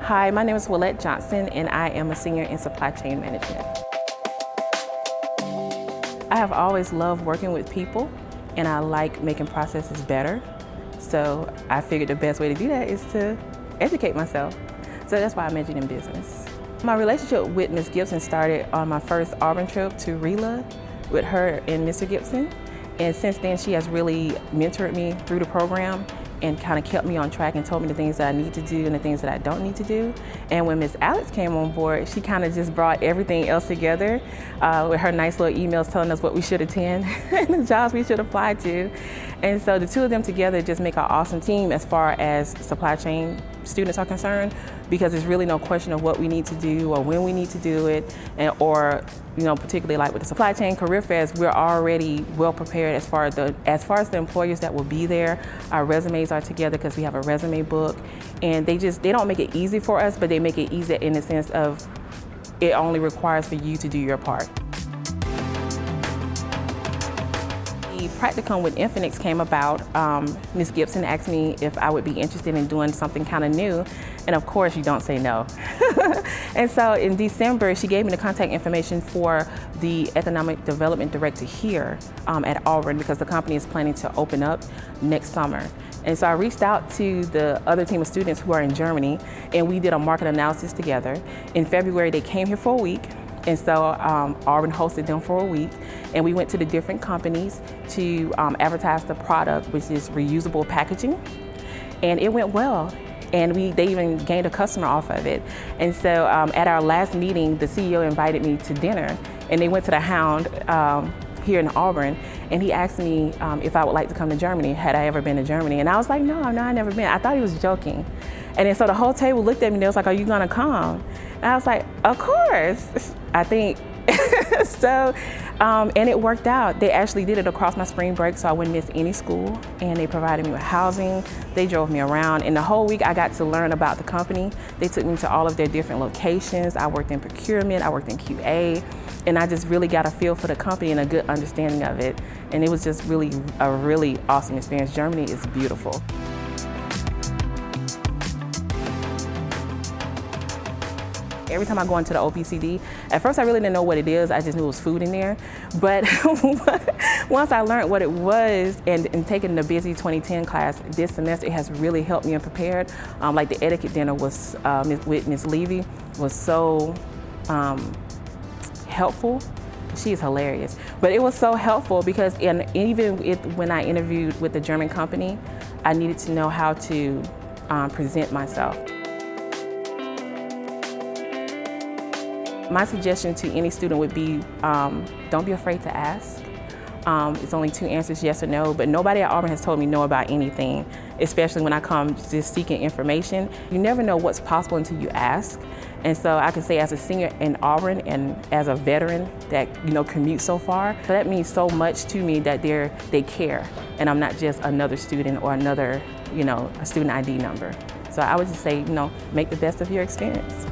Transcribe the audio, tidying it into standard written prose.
Hi, my name is Willette Johnson, and I am a senior in supply chain management. I have always loved working with people, and I like making processes better. So I figured the best way to do that is to educate myself. So that's why I majored in business. My relationship with Ms. Gibson started on my first Auburn trip to RELA with her and Mr. Gibson. And since then, she has really mentored me through the program and kind of kept me on track and told me the things that I need to do and the things that I don't need to do. And when Ms. Alex came on board, she kind of just brought everything else together with her nice little emails telling us what we should attend and the jobs we should apply to. And so the two of them together just make an awesome team as far as supply chain students are concerned, because there's really no question of what we need to do or when we need to do it, and or particularly like with the supply chain career fairs, we're already well prepared as far as the employers that will be there. Our resumes are together because we have a resume book, and they don't make it easy for us, but they make it easy in the sense of it only requires for you to do your part. The practicum with Infinix came about. Ms. Gibson asked me if I would be interested in doing something kind of new, and of course you don't say no. And so in December, she gave me the contact information for the Economic Development Director here at Auburn, because the company is planning to open up next summer. And so I reached out to the other team of students who are in Germany, and we did a market analysis together. In February, they came here for a week. And so Auburn hosted them for a week, and we went to the different companies to advertise the product, which is reusable packaging, and it went well. And they even gained a customer off of it. And so at our last meeting, the CEO invited me to dinner, and they went to the Hound here in Auburn, and he asked me if I would like to come to Germany. Had I ever been to Germany? And I was like, no, I never been. I thought he was joking. And then so the whole table looked at me, and they was like, are you gonna come? And I was like, of course, I think. So, and it worked out. They actually did it across my spring break, so I wouldn't miss any school, and they provided me with housing. They drove me around, and the whole week I got to learn about the company. They took me to all of their different locations. I worked in procurement, I worked in QA, and I just really got a feel for the company and a good understanding of it. And it was just really a really awesome experience. Germany is beautiful. Every time I go into the OPCD, at first I really didn't know what it is. I just knew it was food in there. But once I learned what it was and taking the Busy 2010 class this semester, it has really helped me and prepared. Like the etiquette dinner was with Ms. Levy was so helpful. She is hilarious. But it was so helpful because when I interviewed with the German company, I needed to know how to present myself. My suggestion to any student would be, don't be afraid to ask. It's only two answers, yes or no, but nobody at Auburn has told me no about anything, especially when I come just seeking information. You never know what's possible until you ask. And so I can say as a senior in Auburn and as a veteran that commutes so far, so that means so much to me that they care, and I'm not just another student or another, a student ID number. So I would just say, make the best of your experience.